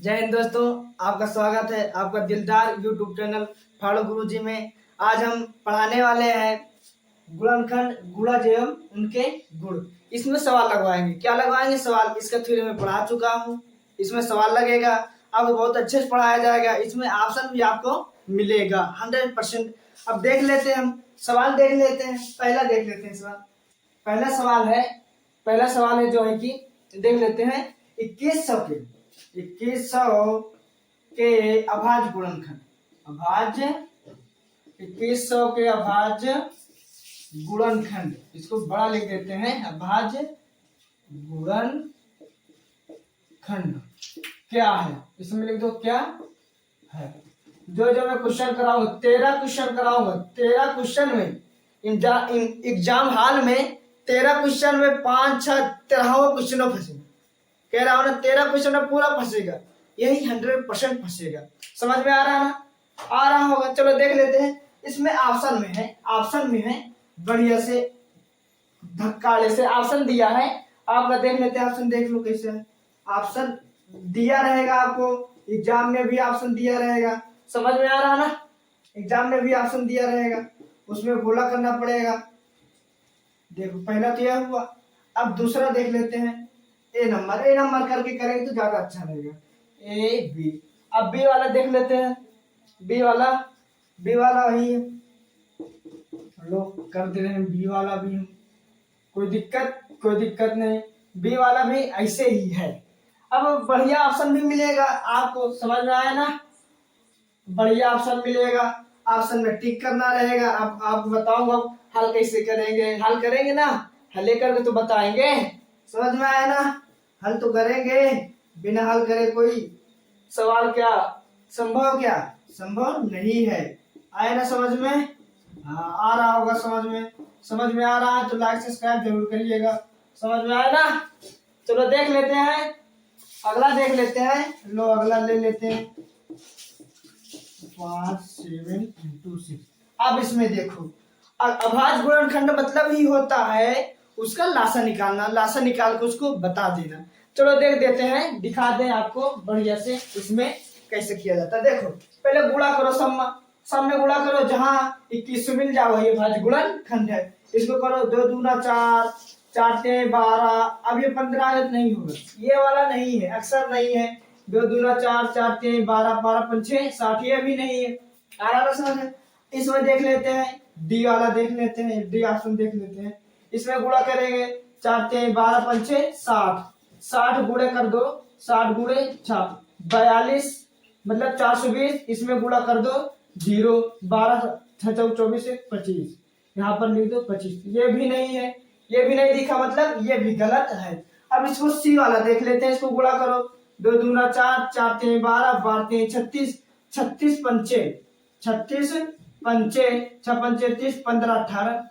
जय हिंद दोस्तों, आपका स्वागत है आपका दिलदार यूट्यूब चैनल फाड़ो गुरुजी में। आज हम पढ़ाने वाले हैं गुणनखंड गुणज एवं उनके गुण। इसमें सवाल लगवाएंगे। क्या लगवाएंगे सवाल? इसका थ्योरी में पढ़ा चुका हूँ। इसमें सवाल लगेगा, आपको बहुत अच्छे से पढ़ाया जाएगा। इसमें ऑप्शन भी आपको मिलेगा 100%। अब देख लेते हैं, हम सवाल देख लेते हैं। पहला देख लेते हैं सवाल। पहला सवाल है जो है कि देख लेते हैं 2100 के अभाज्य गुणनखंड। 2100 के अभाज्य गुणनखंड, इसको बड़ा लिख देते हैं, अभाज्य गुणनखंड क्या है? इसमें लिख दो क्या है। जो मैं क्वेश्चन कराऊंगा 13 क्वेश्चन कराऊंगा। 13 क्वेश्चन में एग्जाम हॉल में 13 क्वेश्चन में 5-6 13वां क्वेश्चन फंसेगा। कह रहा हूं ना, 13 क्वेश्चन में पूरा फंसेगा, यही 100% फंसेगा। समझ में आ रहा है? आ रहा होगा। चलो देख लेते हैं। इसमें ऑप्शन में है बढ़िया से धक्काले से ऑप्शन दिया है। आपका देख लेते हैं, ऑप्शन देख लो कैसे है। ऑप्शन दिया रहेगा आपको, एग्जाम में भी ऑप्शन दिया रहेगा। समझ में आ रहा है ना? एग्जाम में भी ऑप्शन दिया रहेगा, उसमें गोला करना पड़ेगा। देखो पहला तो यह हुआ। अब दूसरा देख लेते हैं। ए नंबर करके करेंगे तो ज्यादा अच्छा रहेगा। A B. अब बी वाला देख लेते हैं। बी वाला वही है, लो कर दे रहे हैं। बी वाला भी हम, कोई दिक्कत नहीं। बी वाला भी ऐसे ही है। अब बढ़िया ऑप्शन भी मिलेगा आपको। समझ में आया ना? बढ़िया ऑप्शन मिलेगा। ऑप्शन में टिक करना रहेगा। अब आप बताऊंगा हल कैसे करेंगे। हल करेंगे ना, हल करके तो बताएंगे। समझ में आया ना? हल तो करेंगे, बिना हल करे कोई सवाल संभव नहीं है। आया ना समझ में? हाँ, आ रहा होगा समझ में आ रहा है तो लाइक सब्सक्राइब जरूर करिएगा। समझ में आया ना? चलो देख लेते हैं, अगला देख लेते हैं। लो अगला ले लेते हैं 5 7 × 6। अब इसमें देखो, अभाज्य गुणनखंड मतलब ही होता है उसका लासा निकालना। लासा निकाल के उसको बता देना। चलो देख देते हैं, दिखा दें आपको बढ़िया से इसमें कैसे किया जाता है। देखो पहले गुणा करो, सम में गुणा करो। जहां 21 मिल जाए वही अभाज्य गुणनखंड है। इसको करो 2 दूना 4, 4 तें 12। अब ये 15 नहीं होगा, ये वाला नहीं है, अक्सर नहीं है। 2 दूना 4, 4 तें 12, 12 पंचे 60, ये भी नहीं है। आ रहा समझ? इसमें देख लेते हैं, डी वाला देख लेते हैं, डी ऑप्शन देख लेते हैं। इसमें गुणा करेंगे 4 तें 12 पंचे 60, 60 गुणे कर दो, 60 गुणे 6 42, मतलब 420। इसमें गुणा कर दो 0, 12 6 24 25, यहाँ पर लिख दो 25। ये भी नहीं है, ये भी नहीं दिखा, मतलब ये भी गलत है। अब इसको सी वाला देख लेते हैं। इसको गुणा करो 2 दूना 4, 4 तें 12, 12 तें 36, 36 पंचे 6 पंचे 30, 15 18।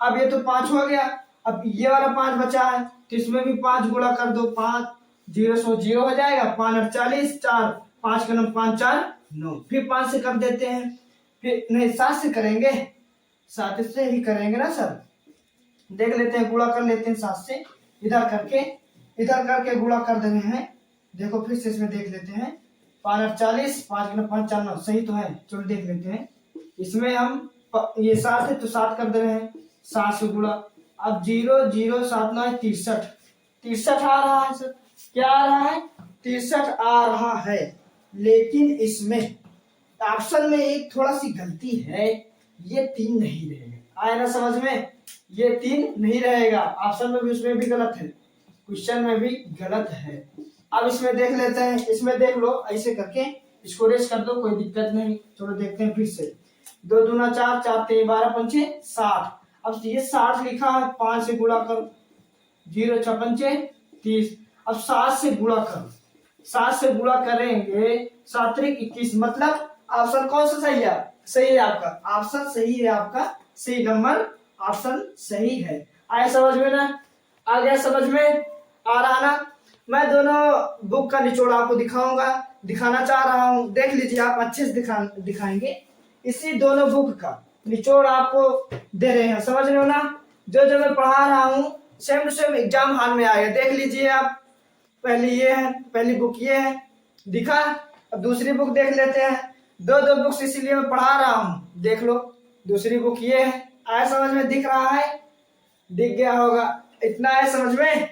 अब ये तो 5 हो गया। अब ये वाला 5 बचा है तो इसमें भी 5 गुणा कर दो। 5 0 100 0 हो जाएगा। 5 8 40, 4 5 का 9, 5 4 9। फिर 5 से कर देते हैं, फिर नहीं 7 से करेंगे, 7 से ही करेंगे ना सर। देख लेते हैं, गुणा कर लेते हैं 7 से। इधर करके गुणा कर दे रहे हैं। देखो फिर से इसमें देख लेते हैं। 5 8 40, 5 का 9, 5 4 9, सही तो है। चलो देख लेते हैं। इसमें हम ये 7 है तो 7 कर दे रहे हैं, 7 से गुणा। अब 0 0 7 9 63, 63 आ रहा है सर। क्या आ रहा है? 63 आ रहा है। लेकिन इसमें ऑप्शन में एक थोड़ा सी गलती है, ये 3 नहीं रहेगा। आया ना समझ में? ये 3 नहीं रहेगा। ऑप्शन में भी, उसमें भी गलत है, क्वेश्चन में भी गलत है। अब इसमें देख लेते हैं। इसमें देख लो ऐसे करके इसको रेस कर दो, कोई दिक्कत नहीं। चलो देखते हैं फिर से। 2 दूना 4, 4 तें 12 पंचे 60। अब ये 60 लिखा है, 5 से गुणा करो, 0 6 पंचे 30। अब 7 से गुणा करो, 7 से गुणा करेंगे 7 त्रिक 21, मतलब ऑप्शन कौन सा सही है? सही है आपका ऑप्शन, सही है आपका, सी नंबर ऑप्शन सही है। आया समझ में ना? आ गया समझ में? आ रहा ना? मैं दोनों बुक का निचोड़ आपको दिखाना चाह रहा हूँ। देख लीजिए, आप अच्छे से दिखाएंगे। इसी दोनों बुक का निचोड़ आपको दे रहे हैं। समझ रहे हो ना? जो मैं पढ़ा रहा हूँ same to same exam hall में आएगा। देख लीजिए आप, पहली बुक ये है दिखा। अब दूसरी बुक देख लेते हैं। दो दो बुक्स इसीलिए मैं पढ़ा रहा हूँ। देख लो दूसरी बुक ये है। आया समझ में? दिख रहा है? दिख गया होगा। इतना है समझ में?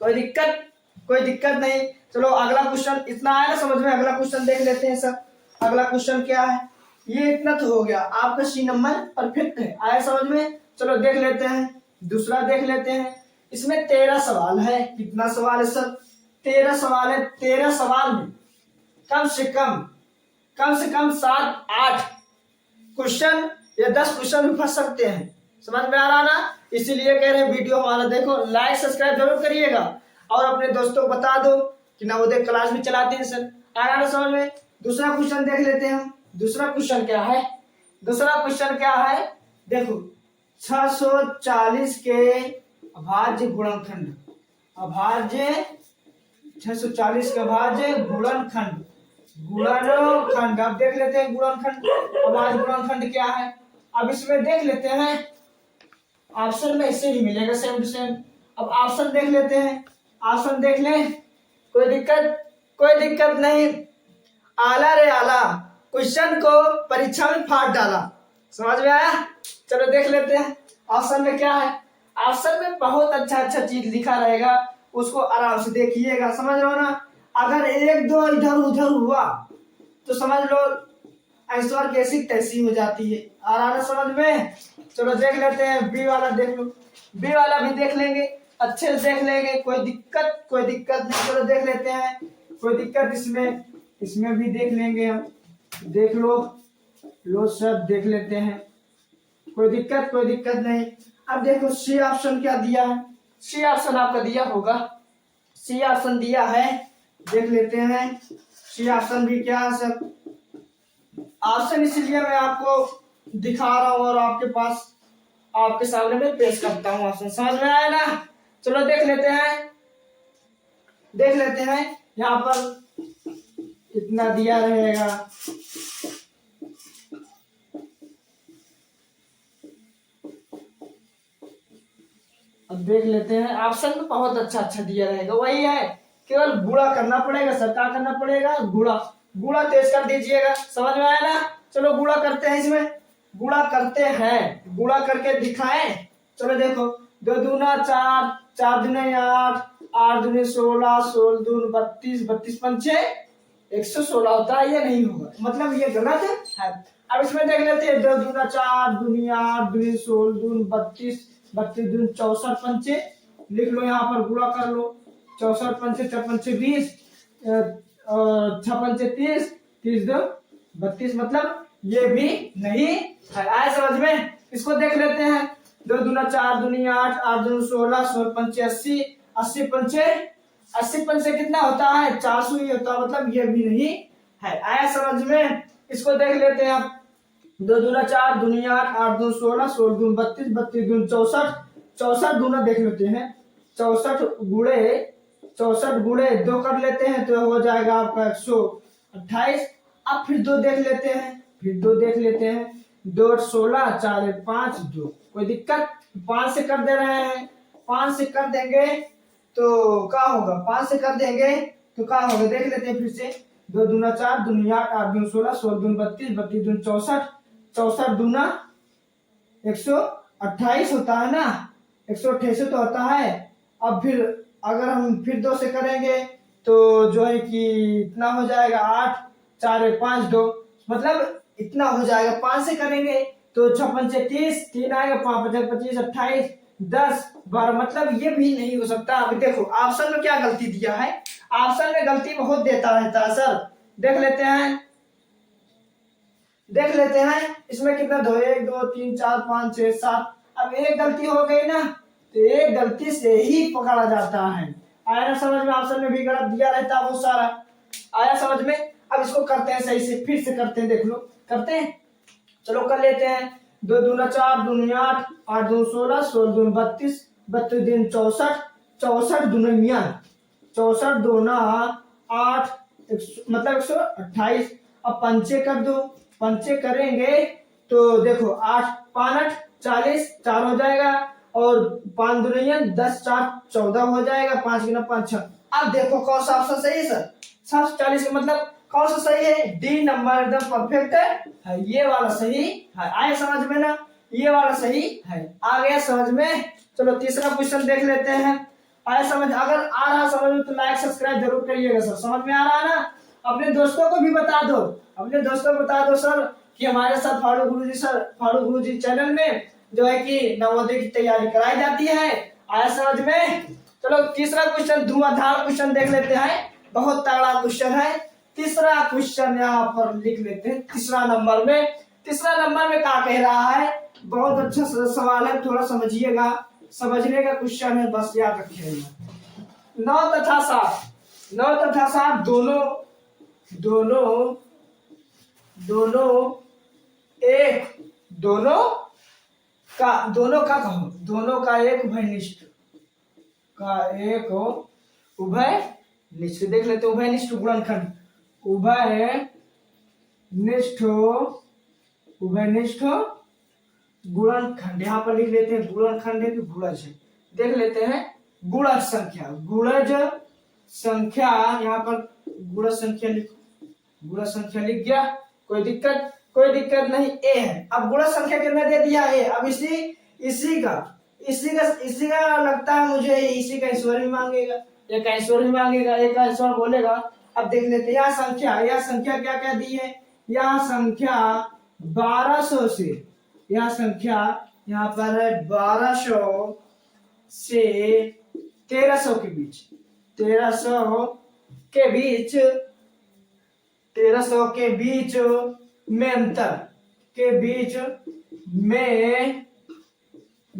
कोई दिक्कत? कोई दिक्कत नहीं। चलो अगला क्वेश्चन। इतना आया ना समझ में? अगला क्वेश्चन देख लेते हैं सर। अगला क्वेश्चन क्या है? ये इतना तो हो गया। आपका सी नंबर परफेक्ट है। आया समझ में? चलो देख लेते हैं। दूसरा देख लेते हैं। इसमें 13 सवाल है। कितना सवाल है सर? 13 सवाल है। 13 सवाल में कम से कम 7-8 क्वेश्चन या 10 क्वेश्चन भी फंस सकते हैं। समझ में आ रहा ना? इसीलिए कह रहे हैं वीडियो हमारा देखो, लाइक सब्सक्राइब जरूर करिएगा और अपने दोस्तों को बता दो कि नवोदय क्लास भी चलाते हैं सर। आ रहा ना समझ में? दूसरा क्वेश्चन देख लेते हैं हम। दूसरा क्वेश्चन क्या है? दूसरा क्वेश्चन क्या है? देखो 640 के अभाज्य गुणनखंड। अभाज्य 640 के अभाज्य गुणनखंड। गुणनखंड अब देख लेते हैं। गुणनखंड अभाज्य गुणनखंड क्या है? अब इसमें देख लेते हैं। ऑप्शन में इससे ही मिलेगा सेम टू सेम। अब ऑप्शन देख लेते हैं। ऑप्शन देख लें। कोई दिक्कत? कोई दिक्कत नहीं। आला रे आला, क्वेश्चन को परीक्षा में फाड़ डाला। समझ में आया? चलो देख लेते हैं ऑप्शन में क्या है। ऑप्शन में बहुत अच्छा चीज लिखा रहेगा, उसको आराम से देखिएगा। समझ लो ना? अगर एक दो इधर उधर हुआ तो समझ लो आंसर कैसी तैसी हो जाती है। आ रहा ना समझ में? चलो देख लेते हैं। बी वाला देख लो। बी वाला भी देख लेंगे, अच्छे से देख लेंगे। कोई दिक्कत नहीं। चलो देख लेते हैं। कोई दिक्कत इसमें भी देख लेंगे हम। देख लो सब देख लेते हैं। कोई दिक्कत नहीं। अब देखो सी ऑप्शन क्या दिया है। सी ऑप्शन आपका दिया होगा। सी ऑप्शन दिया है, देख लेते हैं। सी ऑप्शन भी क्या है सर? ऑप्शन इसलिए मैं आपको दिखा रहा हूँ और आपके सामने में पेश करता हूँ। ऑप्शन समझ में आया ना? चलो देख लेते हैं। यहाँ पर इतना दिया रहेगा। अब देख लेते हैं। ऑप्शन में बहुत अच्छा दिया रहेगा। वही है, केवल गुणा करना पड़ेगा सर। क्या करना पड़ेगा? गुणा तेज कर दीजिएगा। समझ में आया ना? चलो गुणा करते हैं। इसमें गुणा करते हैं, गुणा करके दिखाएं। चलो देखो 2 दूना 4, 4 दूने 8, 8 दूने 16, 16 दून 32, 32 पंचे 116 होता है। ये नहीं होगा, मतलब ये गलत है। अब इसमें देख लेते हैं। 2 दूना 4, दूनी 8, दूनी 16 दून 32, 32 दून 64 पंचे। लिख लो यहाँ पर, गुणा कर लो। 64 पंचे 4 पंचे 20, 6 पंचे 30, 30 दो 32, मतलब ये भी नहीं है। आए समझ में? इसको देख लेते हैं। 2 दूना 4, दूनी 8, 8 दूनी 16, 16 पंचे 80, 80 पंचे कितना होता है? 400 ही होता है, मतलब ये भी नहीं है। आया समझ में? इसको देख लेते हैं आप। 2 दूना 4, दूनी 8, 8 दूनी 16, 16 दूनी 32, 32 दूनी 64, 64 दूना देख लेते हैं। 64 गुणे 2 कर लेते हैं तो हो जाएगा आपका 128। अब फिर 2 देख लेते हैं। 2 16, 4 5 2। कोई दिक्कत? 5 से कर दे रहे हैं। 5 से कर देंगे तो क्या होगा? 5 से कर देंगे तो क्या होगा? देख लेते हैं फिर से। 2 दूना 4, दूनी 8, 8 दूनी 16, 16 दूनी 32, 32 दूनी 64, 64 दूना 128 होता है ना? 128 तो होता है। अब फिर अगर हम फिर 2 से करेंगे तो जो है कि इतना हो जाएगा 8, 4 5 2, मतलब इतना हो जाएगा। 5 से करेंगे तो 6 पंचे 30, 3 आएगा, 5 5 25, 28, 10 12, मतलब ये भी नहीं हो सकता। अभी देखो ऑप्शन में क्या गलती दिया है। ऑप्शन में गलती बहुत देता रहता है सर। देख लेते हैं इसमें कितना दो, 1 2 3 4 5 6 7। अब एक गलती हो गई ना तो एक गलती से ही पकड़ा जाता है। आया ना समझ में? ऑप्शन में भी गलत दिया रहता है बहुत सारा। आया समझ में? अब इसको करते हैं सही से, फिर से करते हैं। देख लो करते हैं। चलो कर लेते हैं। 2 दूना 4, दूनी 8, 8 दूनी 16, 16 दूनी 32, 32 दूनी 64, 64 दूनी 64 दूना 8, मतलब 128। अब पंचे कर दो। पंचे करेंगे तो देखो 8 5 8 40, 4 हो जाएगा, और 5 दूनी 10, 4 14 हो जाएगा। 5 गुना 5 6। अब देखो कौन सा ऑप्शन सही है सर? 740 का मतलब कौन सा सही है? डी नंबर एकदम परफेक्ट है, ये वाला सही है। आए समझ में ना? ये वाला सही है, आ गया समझ में? चलो तीसरा क्वेश्चन देख लेते हैं। आए समझ? अगर आ रहा समझ में तो लाइक सब्सक्राइब जरूर करिएगा सर। समझ में आ रहा है ना? अपने दोस्तों को भी बता दो, अपने दोस्तों को बता दो सर कि हमारे साथ फारूक गुरुजी चैनल में जो है कि नवोदय की तैयारी कराई जाती है। आया समझ में? चलो तीसरा क्वेश्चन धुआंधार क्वेश्चन देख लेते हैं, बहुत तगड़ा क्वेश्चन है। तीसरा क्वेश्चन यहाँ पर लिख लेते हैं। तीसरा नंबर में क्या कह रहा है? बहुत अच्छा सवाल है, थोड़ा समझिएगा, समझने का क्वेश्चन है, बस याद रखिएगा। 9 तथा 7 दोनों का कहो, दोनों का एक उभयनिष्ठ देख लेते। उभयनिष्ठ गुणनखंड, उभयनिष्ठ गुणनखंड यहाँ पर लिख लेते हैं। गुणनखंड है कि गुणज है, देख लेते हैं। गुणज संख्या यहाँ पर गुणज संख्या लिख गया, कोई दिक्कत नहीं। ए है, अब गुणज संख्या कितना दे दिया है? अब इसी का लगता है मुझे इसी का ईश्वर भी मांगेगा, एक ईश्वर भी मांगेगा, एक ईश्वर बोलेगा। अब देख लेते हैं यह संख्या क्या क्या दी है? यह संख्या 1200 से, यह संख्या यहाँ पर है 1200 से 1300 के बीच, 1300 के बीच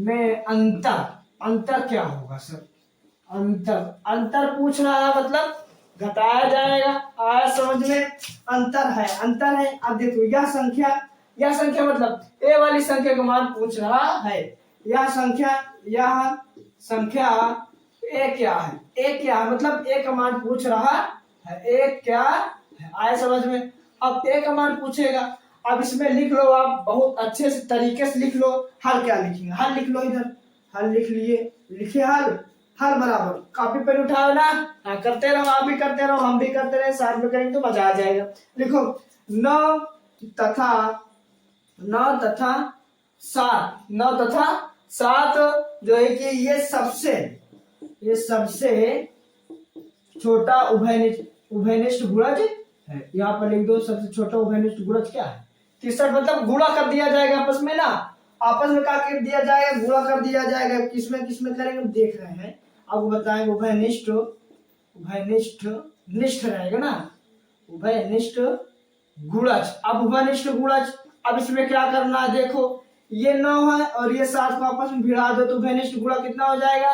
में अंतर, अंतर क्या होगा सर? अंतर पूछ रहा है, मतलब घटाया जाएगा। आया समझ में? अंतर है। अब देखो यह संख्या मतलब ए वाली संख्या का मान पूछ रहा है। यह संख्या ए क्या है? मतलब ए का मान पूछ रहा है। ए क्या है? आया समझ में? अब ए का मान पूछेगा। अब इसमें लिख लो, आप बहुत अच्छे से तरीके से लिख लो। हल क्या लिखेंगे? हल लिख लो, इधर हल लिख लिए, लिखिए हल बराबर। कॉपी पेन उठाओ ना, करते रहो, आप भी करते रहो, हम भी करते रहे, साथ में करेंगे तो मजा आ जाएगा। लिखो 9 तथा 7 जो है कि ये सबसे छोटा उभयनिष्ठ गुणज है। यहाँ पर लिख दो, सबसे छोटा उभयनिष्ठ गुणज क्या है? 63, मतलब गुणा कर दिया जाएगा आपस में ना, आपस में क्या कर दिया जाएगा? गुणा कर दिया जाएगा। किसमें करेंगे देख रहे हैं, अब बताएंगे। उभयनिष्ठ रहेगा ना, उभयनिष्ठ गुणज। अब उभयनिष्ठ गुणज, अब इसमें क्या करना है? देखो ये 9 है और ये 7 को आपस में भिड़ा दो तो उभयनिष्ठ गुणा कितना हो जाएगा?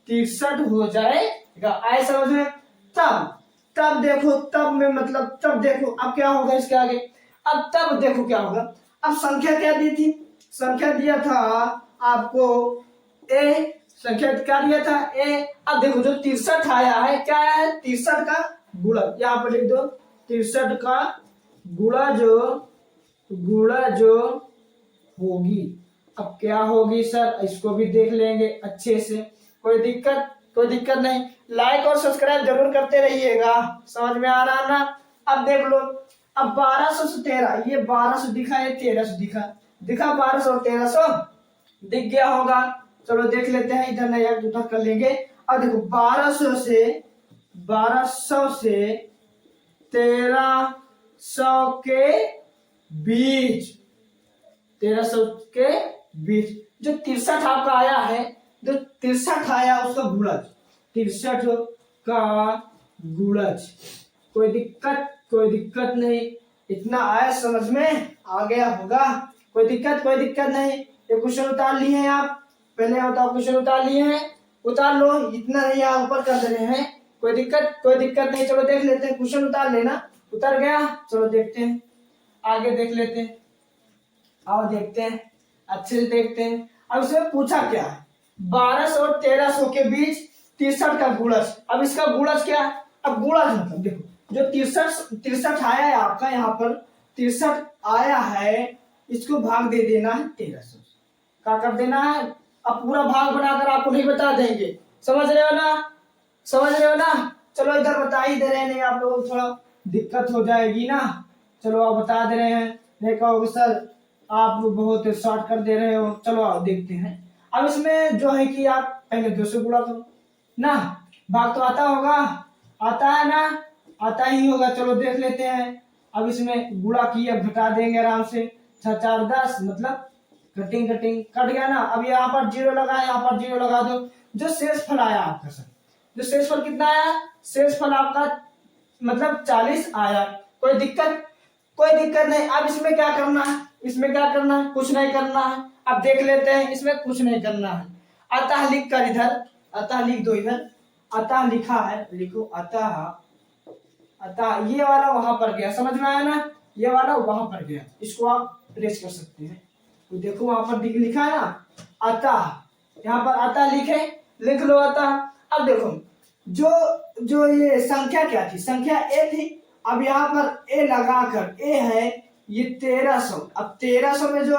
63 हो जाएगा। आए समझ में? तब देखो, तब देखो अब क्या होगा इसके आगे। अब तब देखो क्या होगा। अब संख्या क्या दी थी? संख्या दिया था आपको ए, संख्या क्या दिया था? ए। अब देखो जो 63 आया है, क्या है? 63 का गुणज, यहाँ पर लिख दो 63 का गुणा जो होगी। अब क्या होगी सर? इसको भी देख लेंगे अच्छे से, कोई दिक्कत नहीं। लाइक और सब्सक्राइब जरूर करते रहिएगा। समझ में आ रहा ना? अब देख लो, अब 1200 से 13, ये 1200 दिखा, ये 1300 दिखा 1200 और 1300 दिख गया होगा। चलो देख लेते हैं, इधर नया उधर कर लेंगे। अब देखो 1200 से 1300 के बीच, 1300 के बीच जो 63 आपका आया है, जो 63 आया उसका गुणज, 63 का गुणज। कोई दिक्कत नहीं, इतना आया समझ में आ गया होगा। कोई दिक्कत नहीं। ये क्वेश्चन उतार लिए हैं आप, पहले बताओ क्वेश्चन उतार लिए हैं, उतार लो, इतना नहीं आप ऊपर कर दे रहे हैं। कोई दिक्कत नहीं। चलो देख लेते हैं, क्वेश्चन उतार लेना। उतर गया? चलो देखते हैं, आगे देख लेते हैं। आओ देखते हैं, अच्छे से देखते हैं। अब इसमें पूछा क्या है? 1200 और 1300 के बीच 63 का गुणज। अब इसका गुणज क्या है? अब गुणज मतलब देखो, जो 63 आया है आपका, यहाँ पर 63 आया है, इसको भाग दे देना है 1300। क्या कर देना है? अब पूरा भाग बनाकर आपको नहीं बता देंगे। समझ रहे हो ना? चलो इधर बता ही दे रहे हैं, नहीं आप लोगों को थोड़ा दिक्कत हो जाएगी ना। चलो आप बता दे रहे हैं, नहीं कहोगे सर आप बहुत शॉर्ट कर दे रहे हो। चलो आप देखते हैं। अब इसमें जो है कि आप पहले 2 से गुणा करो ना, भाग तो आता होगा, आता है ना, आता ही होगा। चलो देख लेते हैं। अब इसमें गुणा की, अब घटा देंगे आराम से। 6 4 10 मतलब कटिंग कटिंग कट गया ना। अब यहाँ पर 0 लगा, यहाँ पर 0 लगा दो। जो शेषफल आया आपका सर, जो शेषफल कितना आया, शेषफल आपका मतलब 40 आया। कोई दिक्कत, कोई दिक्कत नहीं। अब इसमें क्या करना है, इसमें क्या करना है, कुछ नहीं करना है। अब देख लेते हैं, इसमें कुछ नहीं करना है। अतः लिख कर इधर, अतः लिख दो इधर, अतः लिखा है, लिखो अतः, अतः ये वाला वहां पर गया, समझ में आया ना, ये वाला वहां पर गया। इसको आप प्रेस कर सकते हैं, तो देखो वहां पर लिखा है ना अतः, यहाँ पर अतः लिखे, लिख लो अतः। अब देखो जो जो ये संख्या क्या थी, संख्या ए थी। अब यहाँ पर ए लगाकर, ए है ये 1300। अब 1300 में जो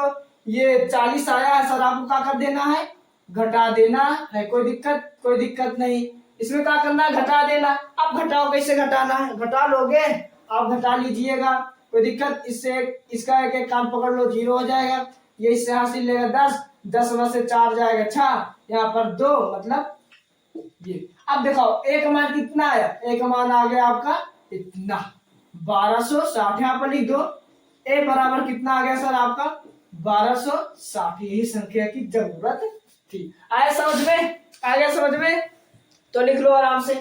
ये 40 आया है सर, आपको क्या कर देना है, घटा देना है। कोई दिक्कत, कोई दिक्कत नहीं। इसमें क्या करना है, घटा देना। अब घटाओ, कैसे घटाना है, घटा लोगे आप, घटा लीजिएगा, कोई दिक्कत। इससे इसका एक एक कान पकड़ लो, 0 हो जाएगा। ये इससे हासिल लेगा 10, 10 में से 4 जाएगा 6, यहाँ पर 2 मतलब ये। अब देखो एक मान कितना आया, एक मान आ गया आपका इतना 1260। यहाँ पर लिख दो ए बराबर कितना आ गया सर आपका 1260। यही संख्या की जरूरत थी। आया समझ में, आ गया समझ में, तो लिख लो आराम से,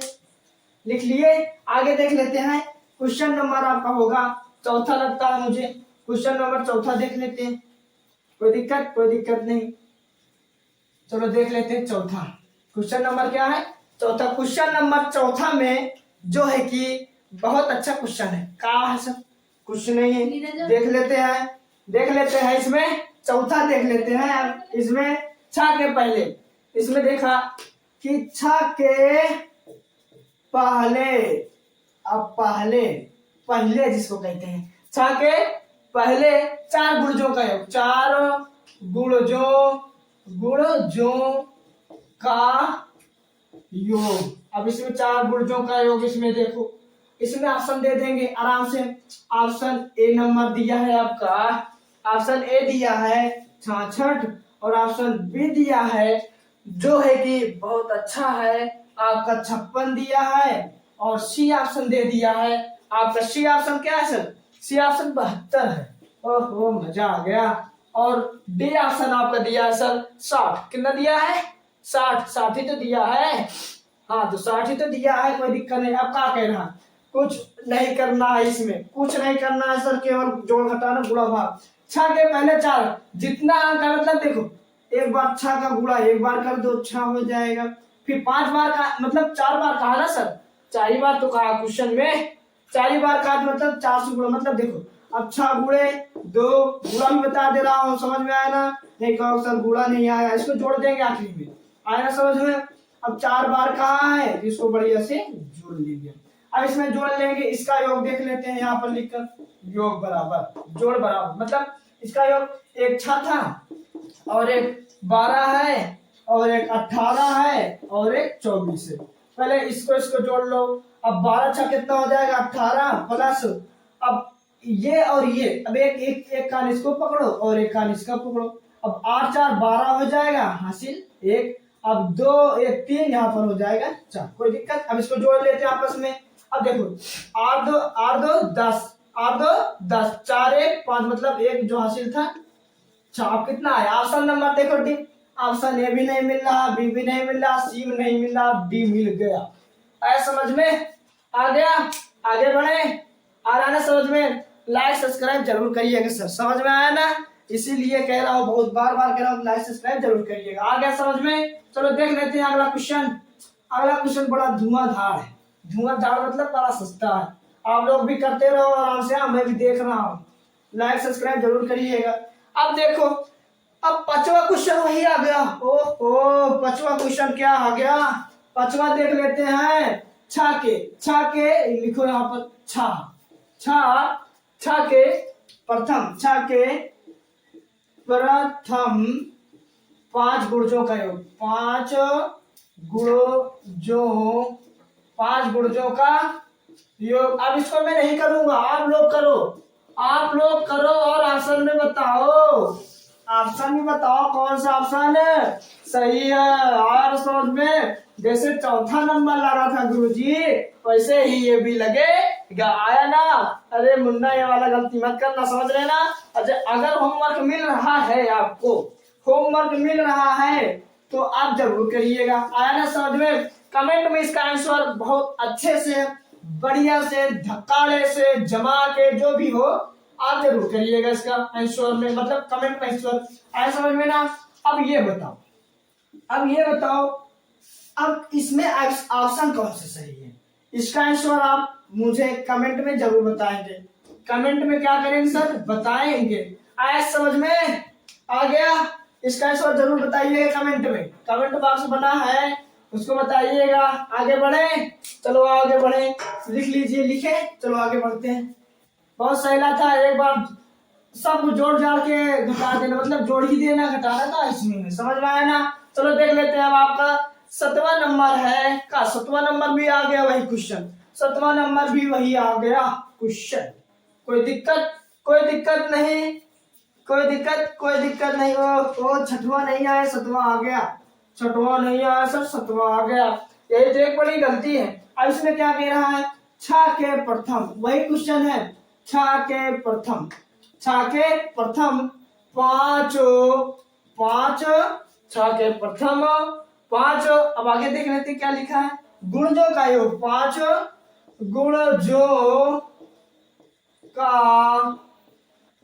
लिख लिए। आगे देख लेते हैं। क्वेश्चन नंबर आपका होगा चौथा, लगता है मुझे। क्वेश्चन नंबर चौथा देख लेते हैं। कोई दिक्कत, कोई दिक्कत नहीं। चलो देख लेते हैं चौथा क्वेश्चन नंबर क्या है, चौथा। क्वेश्चन नंबर चौथा में जो है कि बहुत अच्छा क्वेश्चन है। कहा है सर, कुछ नहीं है, देख लेते हैं, देख लेते हैं। इसमें चौथा देख लेते हैं। इसमें छ के पहले, इसमें देखा कि छ के पहले, अब पहले, पहले जिसको कहते हैं, छ के पहले 4 गुणजों का योग, 4 गुणजों का योग। अब इसमें 4 गुणजों का योग, इसमें देखो, इसमें ऑप्शन दे देंगे आराम से। ऑप्शन ए नंबर दिया है आपका, ऑप्शन ए दिया है 66, और ऑप्शन बी दिया है जो है कि बहुत अच्छा है आपका 56 दिया है, और सी ऑप्शन दे दिया है आपका। सी ऑप्शन क्या है सर, सी ऑप्शन 72 है। ओहो मजा आ गया। और डी ऑप्शन आपका दिया है सर 60। कितना दिया है, 60, 60 ही तो दिया है। हाँ तो 60 ही तो दिया है, कोई दिक्कत नहीं। अब क्या कहना है, कुछ नहीं करना है, इसमें कुछ नहीं करना है सर, केवल जोड़ घटाना गुणा भाग। 6 के पहले 4, जितना अंक है मतलब देखो, एक बार 6 का गुणा एक बार कर दो, 6 हो जाएगा। फिर 5 बार का मतलब 4 बार कहा ना सर, 4 ही बार तो कहा क्वेश्चन में, 4 ही बार का मतलब 4 से गुणा, मतलब देखो अब 6 गुणे 2, गुणा भी बता दे रहा हूँ, समझ में आया ना। नहीं कहो सर गुणा नहीं आया, इसको जोड़ देंगे आखिरी में, आया ना समझ में। अब 4 बार कहा है, इसको बढ़िया से जोड़ लीजिए। अब इसमें जोड़ लेंगे, इसका योग देख लेते हैं यहाँ पर लिखकर, योग बराबर जोड़ बराबर, मतलब इसका योग एक 6 था और एक 12 है और एक 18 है और एक 24 है। पहले इसको जोड़ लो। अब 12 6 कितना हो जाएगा 18 प्लस, अब ये और ये, अब एक कान इसको पकड़ो और एक कान इसका पकड़ो। अब 8 4 12 हो जाएगा हासिल 1। अब 2 1 3 यहाँ पर हो जाएगा 4, कोई दिक्कत। अब इसको जोड़ लेते हैं आपस में। अब देखो 8 2 10, 8 2 10, 4 1 5, मतलब 1 जो हासिल था 6। अब कितना है, ऑप्शन नंबर देखो डी, ऑप्शन ए भी नहीं मिल रहा, बी भी नहीं मिल रहा, सी भी नहीं मिल रहा, डी मिल गया। आया समझ में, आ गया, आगे बढ़े, आ रहा ना समझ में। लाइक सब्सक्राइब जरूर करिएगा सर, समझ में आया ना, इसीलिए कह रहा हूँ, बहुत बार कह रहा हूँ, लाइक सब्सक्राइब जरूर करिएगा। आ गया समझ में। चलो देख लेते हैं अगला क्वेश्चन। अगला क्वेश्चन बड़ा धुआंधार है, धुआंधार मतलब बड़ा सस्ता है। आप लोग भी करते रहो आराम से, मैं भी देख रहा हूँ, लाइक सब्सक्राइब जरूर करिएगा। अब देखो, अब 5वां क्वेश्चन वही आ गया। ओ 5वां क्वेश्चन क्या आ गया, 5वां देख लेते हैं। छ के लिखो यहाँ पर, छ के प्रथम, छ के प्रथम 5 गुणजों का योग, 5 गुणजों 5 गुणजों का योग। अब इसको मैं नहीं करूंगा, आप लोग करो, आप लोग करो और ऑप्शन में बताओ, ऑप्शन में बताओ कौन सा ऑप्शन है सही है। और समझ में जैसे चौथा नंबर लगा था गुरुजी, वैसे ही ये भी लगेगा। आया ना? अरे मुन्ना ये वाला गलती मत करना, समझ रहे ना? अच्छा, अगर होमवर्क मिल रहा है आपको, होमवर्क मिल रहा है तो आप जरूर करिएगा। आया ना समझ में? कमेंट में इसका आंसर बहुत अच्छे से, बढ़िया से, धक्काड़े से, जमा के, जो भी हो आप जरूर करिएगा इसका आंसर में, मतलब कमेंट में आंसर। आया समझ में ना? अब ये बताओ, अब ये बताओ, अब इसमें ऑप्शन कौन सा सही है, इसका आंसर आप मुझे कमेंट में जरूर बताएंगे। कमेंट में क्या करेंगे सर? बताएंगे। आया समझ में? आ गया? इसका आंसर जरूर बताइएगा कमेंट में, कमेंट बॉक्स बना है उसको बताइएगा। आगे बढ़े, चलो आगे बढ़े, लिख लीजिए, लिखे, चलो आगे बढ़ते हैं। बहुत सहेला था, एक बार सब जोड़ जाड़ के घटा देना, मतलब जोड़ ही देना, घटाना था इसमें, समझ में आया ना? चलो देख लेते हैं। अब आपका 7वां नंबर है का 7वां नंबर भी आ गया वही क्वेश्चन, 7वां नंबर भी वही आ गया क्वेश्चन। कोई दिक्कत? कोई दिक्कत नहीं, कोई दिक्कत, कोई दिक्कत नहीं। वो 6वां नहीं आया, 7वां आ गया। 6वां नहीं आया सर, 7वां आ गया। यही तो एक बड़ी गलती है। अब इसमें क्या कह रहा है? छ के प्रथम, वही क्वेश्चन है, छ के प्रथम, छ के प्रथम पांचो, पांच, छ के प्रथम पांच। अब आगे देख लेते क्या लिखा है? गुणजों का योग, 5 गुणजों का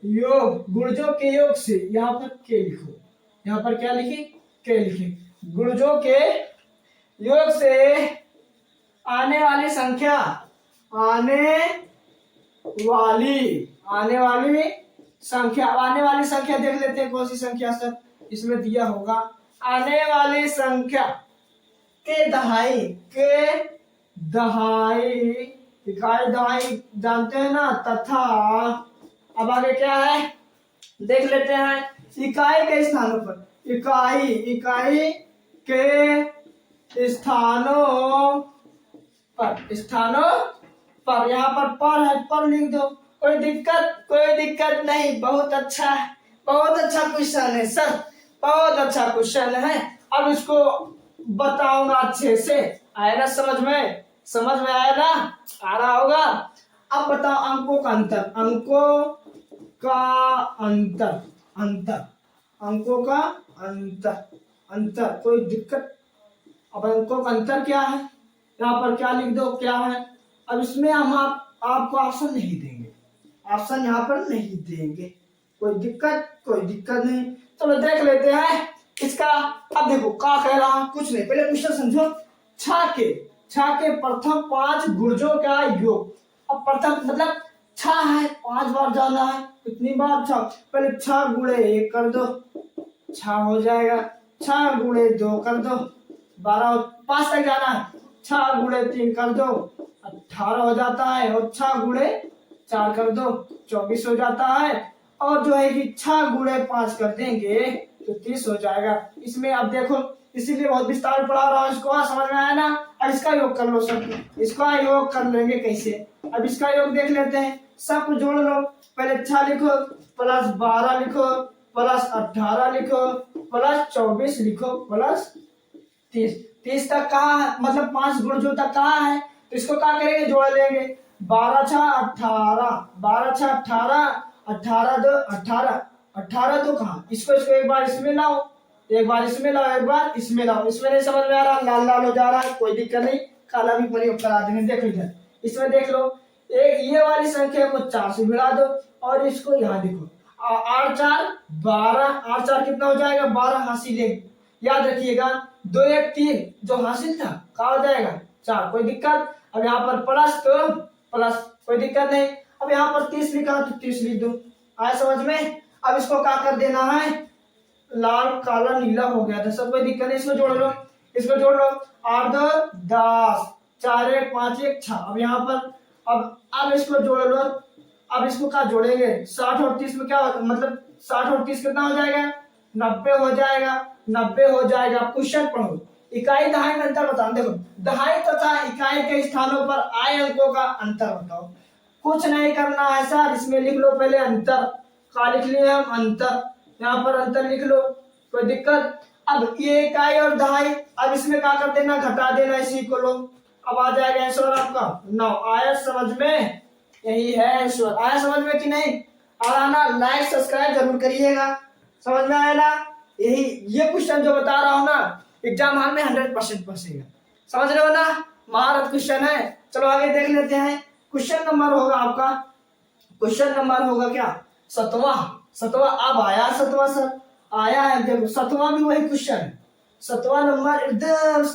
योग, गुणजों के योग से, यहाँ पर के लिखो, यहाँ पर क्या लिखे? के लिखे। गुणजों के योग से आने वाली संख्या, आने वाली संख्या, आने वाली संख्या देख लेते हैं कौन सी संख्या सर इसमें दिया होगा। आने वाली संख्या के दहाई, के दहाई, इकाई दहाई जानते हैं ना, तथा अब आगे क्या है देख लेते हैं। इकाई के स्थानों पर, इकाई के स्थानों पर यहाँ पर है, पर लिख दो। कोई दिक्कत नहीं। बहुत अच्छा, बहुत अच्छा क्वेश्चन है सर, बहुत अच्छा क्वेश्चन है। अब इसको बताऊंगा अच्छे से। आया ना समझ में? समझ में आया ना? आ रहा होगा। अब बताओ अंकों का अंतर, अंकों का अंतर, अंकों का अंतर, कोई दिक्कत? अब अंकों का अंतर क्या है, यहाँ पर क्या लिख दो, क्या है। अब इसमें हम आपको ऑप्शन नहीं देंगे, ऑप्शन यहाँ पर नहीं देंगे। कोई दिक्कत नहीं। चलो देख लेते हैं इसका। अब देखो क्या कह रहा, कुछ नहीं, पहले क्वेश्चन समझो। छ के प्रथम 5 गुणजों का योग। अब प्रथम मतलब 6 है, 5 बार जाना है, कितनी बार? 6। पहले 6 गुणे 1 कर दो, 6 हो जाएगा। 6 गुणे 2 कर दो, 12, 5 तक जाना है। 6 गुणे 3 कर दो, 18 हो जाता है। और 6 गुणे 4 कर दो, 24 हो जाता है। और जो है कि 6 गुणे 5 कर देंगे तो 30 हो जाएगा। इसमें अब देखो, इसीलिए बहुत विस्तार पढ़ा रहा हूँ इसको, समझ में आया ना? अब इसका योग कर लो सब, इसका योग कर लेंगे कैसे। अब इसका योग देख लेते हैं, सब कुछ जोड़ लो। पहले 6 लिखो, प्लस 12 लिखो, प्लस 18 लिखो, प्लस 24 लिखो, प्लस 30 तक कहा है, मतलब 5 गुणजों तक कहा है, तो इसको क्या करेंगे? जोड़ लेंगे। 12 6 18, 12 6 18, 18 2 18, 18 2 कहा, इसको एक बार इसमें लाओ, एक बार इसमें लाओ, एक बार इसमें लाओ। इसमें नहीं समझ में आ रहा, लाल लाल हो जा रहा है, कोई दिक्कत नहीं, काला भी प्रयोग करा देंगे। देखो इधर, इसमें देख लो, एक ये वाली संख्या को 4 से भिड़ा दो और इसको यहाँ देखो, 8 4 12, 8 4 कितना हो जाएगा? 12 हासिल है, याद रखिएगा। 2 1 3 जो हासिल था क्या हो जाएगा? 4। कोई दिक्कत? अब यहाँ पर प्लस तो प्लस, कोई दिक्कत नहीं। अब यहाँ पर 30 लिखा तो 30 लिख दो। आया समझ में? अब इसको क्या कर देना है? लाल काला नीला हो गया था सब, कोई दिक्कत नहीं। इसको जोड़ लो, इसको जोड़ लो। 8 2 10, 4 1 5 1 6। अब यहाँ पर अब इसको जोड़ लो। अब इसको क्या जोड़ेंगे? 60 और 30 में क्या मतलब 60 और 30 कितना हो जाएगा? 90 हो जाएगा, 90 हो जाएगा। क्वेश्चन पढ़ो, इकाई दहाई में अंतर बताओ। देखो दहाई तथा इकाई के स्थानों पर आए अंकों का अंतर बताओ। कुछ नहीं करना है सर, इसमें लिख लो पहले अंतर। क्या लिख लिए हम? अंतर। यहाँ पर अंतर लिख लो, कोई दिक्कत? अब ये इकाई और दहाई, अब इसमें क्या कर देना? घटा देना इसी को लो। अब आ जाएगा आंसर आपका 9। आया समझ में? यही है आंसर। आया समझ में कि नहीं? और आना लाइक सब्सक्राइब जरूर करिएगा। समझ में आया ना? यही ये क्वेश्चन जो बता रहा हूँ ना, एग्जाम हॉल में 100% फंसेगा। समझ रहे हो ना? महारत क्वेश्चन है। चलो आगे देख लेते हैं। क्वेश्चन नंबर होगा आपका, क्वेश्चन नंबर होगा क्या? 7वां। अब आया 7वां सर, आया है। देखो 7वां भी वही क्वेश्चन है। 7वां नंबर एकदम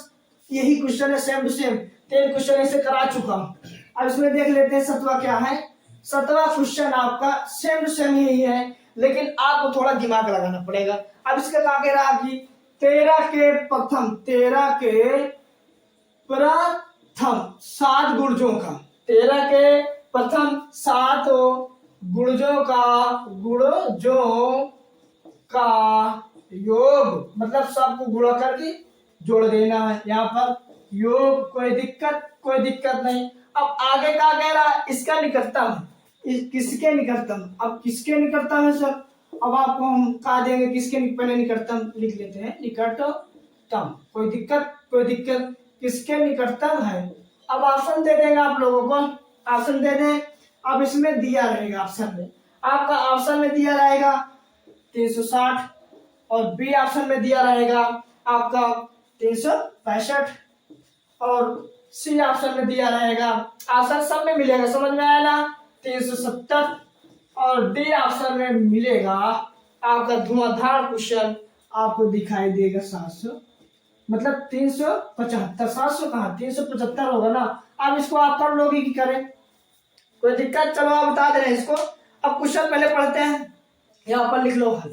यही क्वेश्चन है, सेम टू सेम। 3 क्वेश्चन ऐसे करा चुका हूँ। अब इसमें देख लेते हैं 7वां क्या है। 7वां क्वेश्चन आपका सेम टू सेम यही है, लेकिन आपको थोड़ा दिमाग लगाना पड़ेगा। अब इसका क्या कह रहा है कि 13 के प्रथम 7 गुणजों का, 13 के प्रथम 7 गुणजों का योग, मतलब सबको गुणा करके जोड़ देना है। यहाँ पर योग, कोई दिक्कत नहीं। अब आगे क्या कह रहा है? इसका निकटतम, किसके निकटतम? अब किसके निकटतम है सर? अब आपको हम कहा देंगे किसके पहले निकटतम लिख लेते हैं, निकटतम। कोई दिक्कत? किसके निकटतम है? अब ऑप्शन दे देंगे आप लोगों को, ऑप्शन दे दें। अब इसमें दिया रहेगा ऑप्शन में, आपका ऑप्शन में दिया रहेगा 360, और बी ऑप्शन में दिया रहेगा आपका 365, और सी ऑप्शन में दिया रहेगा, ऑप्शन सब में मिलेगा। समझ में आया ना? 370, और डी ऑप्शन में मिलेगा आपका धुआंधार क्वेश्चन आपको दिखाई देगा 700, मतलब 375। 700 कहाँ, 375 होगा ना। अब इसको आप कर लोगे कि करें? कोई दिक्कत? चलो आप बता दे रहे हैं इसको। अब क्वेश्चन पहले पढ़ते हैं। यहाँ पर लिख लो हल।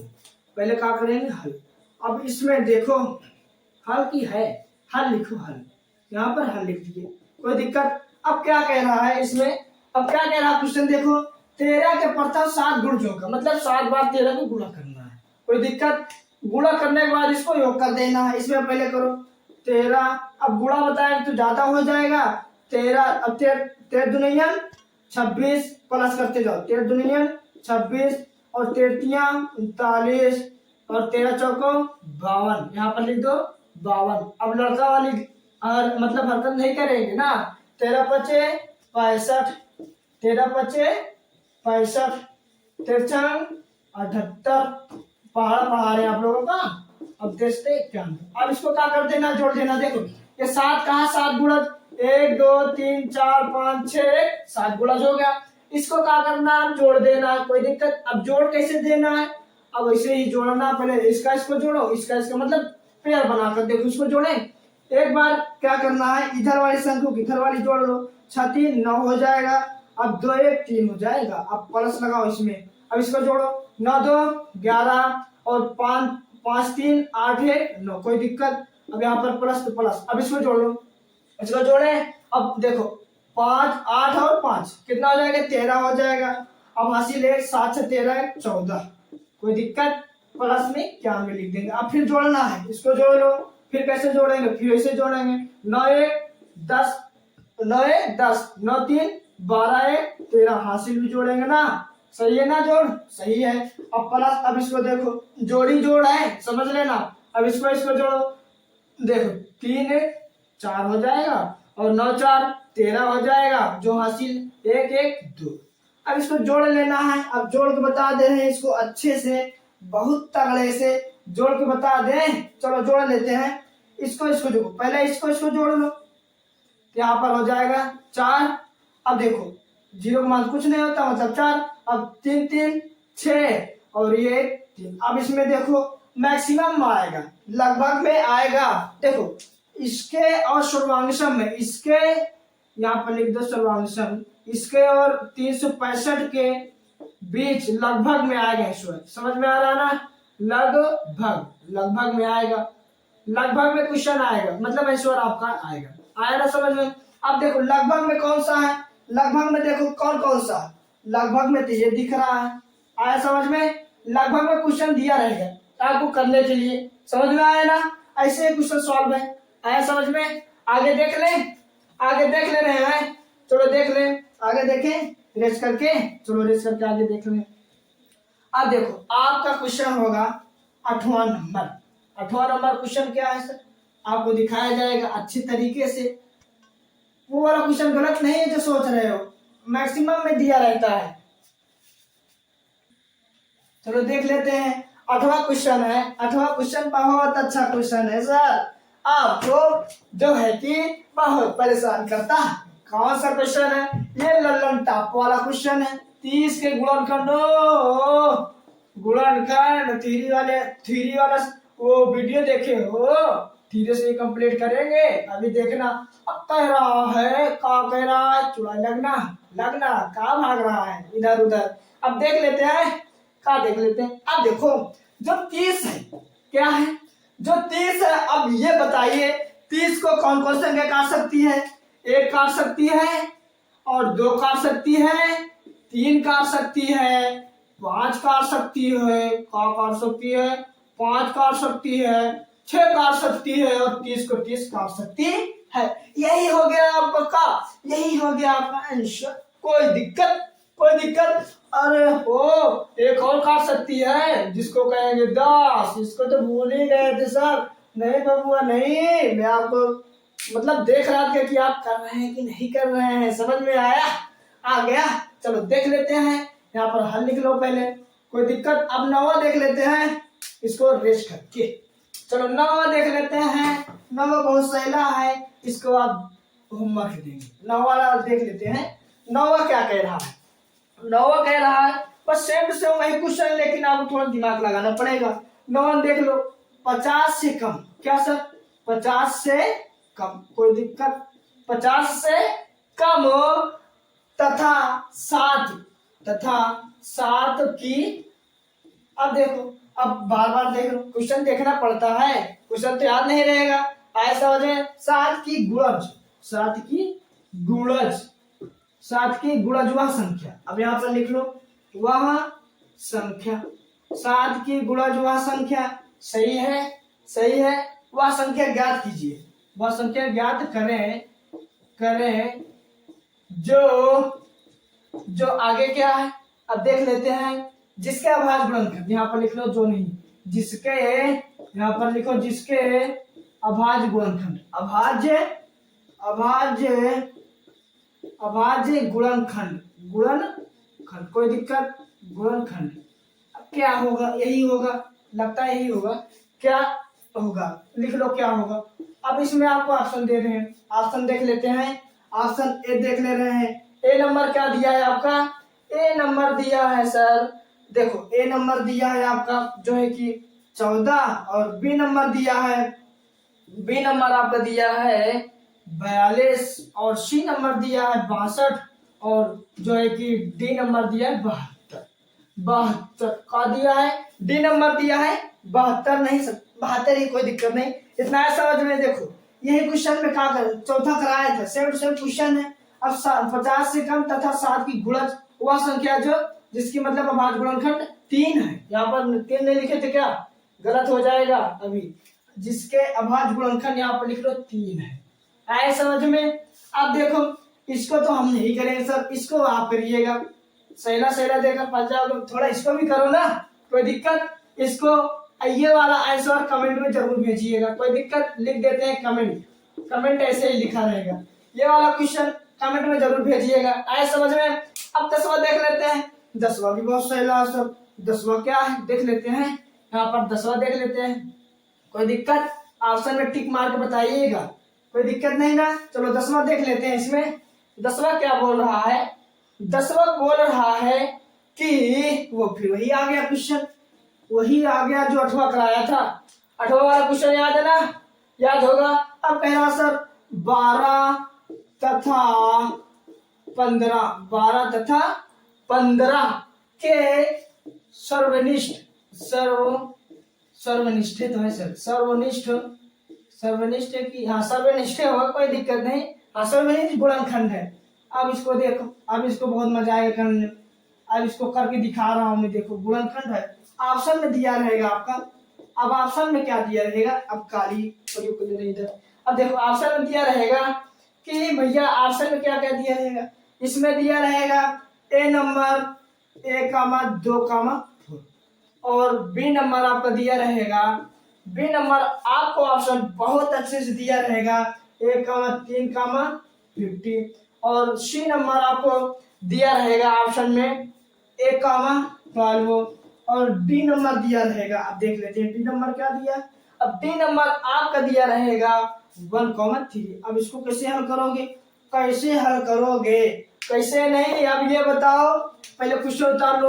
पहले क्या करेंगे? हल। अब इसमें देखो हल की है, हल लिखो, हल। यहाँ पर हल लिख दिए, कोई दिक्कत? अब क्या कह रहा है इसमें? अब क्या कह रहा है क्वेश्चन देखो, 13 के प्रथम 7 गुणजों का, मतलब 7 बार 13 को गुणा करना है। कोई दिक्कत? गुणा करने के बाद इसको योग कर देना है। इसमें पहले करो 13, अब गुणा बताएं तो ज्यादा हो जाएगा। 13, अब 13 दुनिया 26 प्लस करते जाओ, 13 दुनिया 26, और 13 39, और 13 चौको 52। यहाँ पर लिख दो 52। अब लड़का वाली मतलब हरकत नहीं करेंगे ना। 13 पचे 65, 13 पचे 65, 13 78, पहाड़ है आप लोगों का। अब देखते 91। अब इसको क्या कर देना? जोड़ देना। देखो ये 7 कहा, 7 गुणज, 1 2 3 4 5 6, 7 गुणज हो गया। इसको क्या करना? जोड़ देना। कोई दिक्कत? अब जोड़ कैसे देना है? अब ऐसे ही जोड़ना, पहले इसका इसको जोड़ो, इसका मतलब पेयर बनाकर देखो इसको जोड़े। एक बार क्या करना है, इधर वाली संख्या को इधर वाली जोड़ लो, 6 3 9 हो जाएगा। अब 2 1 3 हो जाएगा। अब प्लस लगाओ इसमें, अब इसको जोड़ो, 9 2 11, और 5 5 3 8 1 9। कोई दिक्कत? अब यहाँ पर प्लस तो प्लस, अब इसको जोड़ लो, इसको जोड़े। अब देखो 5 8 और 5 कितना हो जाएगा? 13 हो जाएगा। अब हासिल है 7 से 13 14। कोई दिक्कत? प्लस में क्या में लिख देंगे। अब फिर जोड़ना है, इसको जोड़ लो। फिर कैसे जोड़ेंगे? फिर ऐसे जोड़ेंगे, 9 1 10, 9 1 10, 9 3 12 1 13। हासिल भी जोड़ेंगे ना, सही है ना? जोड़ सही है। अब प्लस, अब इसको देखो जोड़ी जोड़ है, समझ लेना। अब इसको जोड़ो, देखो 3 1 4 हो जाएगा, और 9 4 13 हो जाएगा, जो हासिल 1 1 2। अब इसको जोड़ लेना है। अब जोड़ के बता दे रहे हैं इसको अच्छे से, बहुत तगड़े से जोड़ के बता दें। चलो जोड़ लेते हैं इसको जोड़ो, पहले इसको जोड़ लो। यहाँ पर हो जाएगा 4। अब देखो 0 के मान कुछ नहीं होता, मतलब 4। अब 3 3 6, और ये 3। अब इसमें देखो मैक्सिमम में आएगा, लगभग में आएगा। देखो इसके और सर्वांशम में, इसके यहाँ पर लिख दो सर्वांशम, इसके और 365 के बीच लगभग में आएगा ईश्वर। समझ में आ रहा है ना? लगभग में आएगा, लगभग में क्वेश्चन आएगा, मतलब ईश्वर आपका आएगा। आया ना समझ में? अब देखो लगभग में कौन सा है, लगभग में देखो कौन सा, लगभग में तो ये दिख रहा है। आया समझ में? लगभग में क्वेश्चन दिया रहेगा आपको करने के लिए। समझ में आया ना? ऐसे क्वेश्चन सॉल्व है। आया समझ में? आगे देख ले, आगे देख ले रहे हैं, चलो देख ले, आगे देखें रेस करके, चलो रेस करके आगे देख ले। अब देखो आपका क्वेश्चन होगा 8वां नंबर। 8वां नंबर क्वेश्चन क्या है सर, आपको दिखाया जाएगा अच्छी तरीके से। वो वाला क्वेश्चन गलत नहीं है जो सोच रहे हो, मैक्सिमम में दिया रहता है। चलो देख लेते हैं। 8वां क्वेश्चन है। 8वां क्वेश्चन बहुत अच्छा क्वेश्चन है सर, आपको जो है कि बहुत परेशान करता है। कौन सा क्वेश्चन है ये? लल्लन टॉप वाला क्वेश्चन है। 30 के गुणनखंड, गुणनखंड थ्री वाला वो वीडियो देखे हो, धीरे से कंप्लीट करेंगे, अभी देखना। अब कह रहा है, क्या कह रहा है? चुड़ाई लगना, लगना कहाँ भाग रहा है इधर उधर। अब देख लेते हैं, क्या देख लेते हैं। अब देखो जो 30 है, क्या है जो 30 है, अब ये बताइए 30 को कौन कौन संख्या काट सकती है? 1 काट सकती है, और 2 काट सकती है, 3 काट सकती है, 5 काट सकती है, क्या काट सकती है? 5 काट सकती है, 6 काट सकती है, और 30 को 30 काट सकती है। यही हो गया आपका, यही हो गया आपका आंसर। कोई दिक्कत? कोई दिक्कत? अरे हो, एक और काट सकती है जिसको कहेंगे 10। इसको तो भूल ही गए थे सर। नहीं बबुआ नहीं, मैं आपको मतलब देख रहा था कि आप कर रहे हैं कि नहीं कर रहे हैं। समझ में आया? आ गया? चलो देख लेते हैं, यहाँ पर हल लिख लो पहले, कोई दिक्कत? अब 9वां देख लेते हैं, इसको रेस्ट करके। चलो 9वां देख लेते हैं। 9वां बहुत सहेला है, इसको आप होमवर्क देंगे। 9वां देख लेते हैं। 9वां क्या कह रहा है? 9वां कह रहा है बस सेम टू सेम वही क्वेश्चन, लेकिन आपको थोड़ा दिमाग लगाना पड़ेगा। 9वां देख लो, 50 से कम, क्या सर? 50 से कम, कोई दिक्कत? 50 से कम तथा 7 की, अब देखो, अब बार बार देख लो, क्वेश्चन देखना पड़ता है, क्वेश्चन तो याद नहीं रहेगा। आया समझ में? 7 की गुणज, 7 की गुणज, 7 की गुणज वह संख्या। अब यहाँ पर लिख लो वह संख्या, 7 की गुणज वह संख्या। सही है, सही है। वह संख्या ज्ञात कीजिए, वह संख्या ज्ञात करें जो आगे क्या है? अब देख लेते हैं। जिसके अभाज्य गुणनखंड, यहाँ पर लिख लो, जो नहीं, जिसके, यहाँ पर लिखो जिसके अभाज्य गुणनखंड, अभाज्य गुणनखंड, गुणनखंड, कोई दिक्कत? गुणनखंड क्या होगा? यही होगा, लगता है यही होगा। क्या होगा? लिख लो क्या होगा। अब इसमें आपको ऑप्शन दे रहे हैं, ऑप्शन देख लेते हैं। ऑप्शन ए देख ले रहे हैं। ए नंबर क्या दिया है आपका? ए नंबर दिया है सर, देखो ए नंबर दिया है आपका जो है कि 14, और बी नंबर दिया है, बी नंबर आपका दिया है 42, और सी नंबर दिया है 62, और जो है कि डी नंबर दिया है 72। 72 का दिया है, डी नंबर दिया है 72, नहीं सर 72 ही, कोई दिक्कत नहीं। इतना है समझ में? देखो यही क्वेश्चन में क्या कर चौथा कराया था, सेम क्वेश्चन है। अब 50 से कम तथा 7 की गुणज वह संख्या जो जिसकी मतलब अभाज्य गुणनखंड 3 है। यहाँ पर 3 नहीं लिखे थे, क्या गलत हो जाएगा अभी? जिसके अभाज्य गुणनखंड यहाँ पर लिख लो 3 है। आए समझ में? अब देखो इसको तो हम नहीं करेंगे सर, इसको आप करिएगा। सहेला देकर पंजाब, थोड़ा इसको भी करो ना, कोई दिक्कत? इसको ये वाला आंसर कमेंट में जरूर भेजिएगा, कोई दिक्कत? लिख देते हैं कमेंट ऐसे ही लिखा रहेगा। ये वाला क्वेश्चन कमेंट में जरूर भेजिएगा। आए समझ में? अब 10वां देख लेते हैं। 10वां भी बहुत सहेला है सर। 10वां क्या है देख लेते हैं, यहाँ पर 10वां देख लेते हैं। कोई दिक्कत? ऑप्शन में टिक मार के बताइएगा, कोई दिक्कत नहीं ना। चलो 10वां देख लेते हैं। इसमें 10वां क्या बोल रहा है? 10वां बोल रहा है कि वो फिर वही आ गया क्वेश्चन, वही आ गया जो 8वां कराया था। 8वां वाला क्वेश्चन याद है ना? याद होगा। अब कह रहा सर 12 तथा 15 के सर्वनिष्ठ तो है सर, सर्वनिष्ठ की, हाँ सर्वनिष्ठ होगा, कोई दिक्कत नहीं। हाँ सर्वनिष्ठ गुणनखंड है। अब इसको देखो, अब इसको बहुत मजा आएगा करने। अब इसको करके दिखा रहा हूँ मैं, देखो गुणनखंड है, ऑप्शन में दिया रहेगा आपका। अब ऑप्शन में क्या दिया रहेगा? अब काली इधर, अब देखो ऑप्शन में दिया रहेगा कि भैया ऑप्शन में क्या क्या दिया रहेगा, इसमें दिया रहेगा ए नंबर 1, 2, 4 और बी नंबर आपका दिया रहेगा, बी नंबर आपको ऑप्शन बहुत अच्छे से दिया रहेगा 1, 3, 50 और सी नंबर आपको दिया रहेगा ऑप्शन में 1, 12 और डी नंबर दिया रहेगा। अब देख लेते हैं डी नंबर क्या दिया। अब डी नंबर आपका दिया रहेगा 1, 3। अब इसको कैसे हल करोगे, कैसे हल करोगे, कैसे नहीं, अब ये बताओ, पहले क्वेश्चन उतार लो।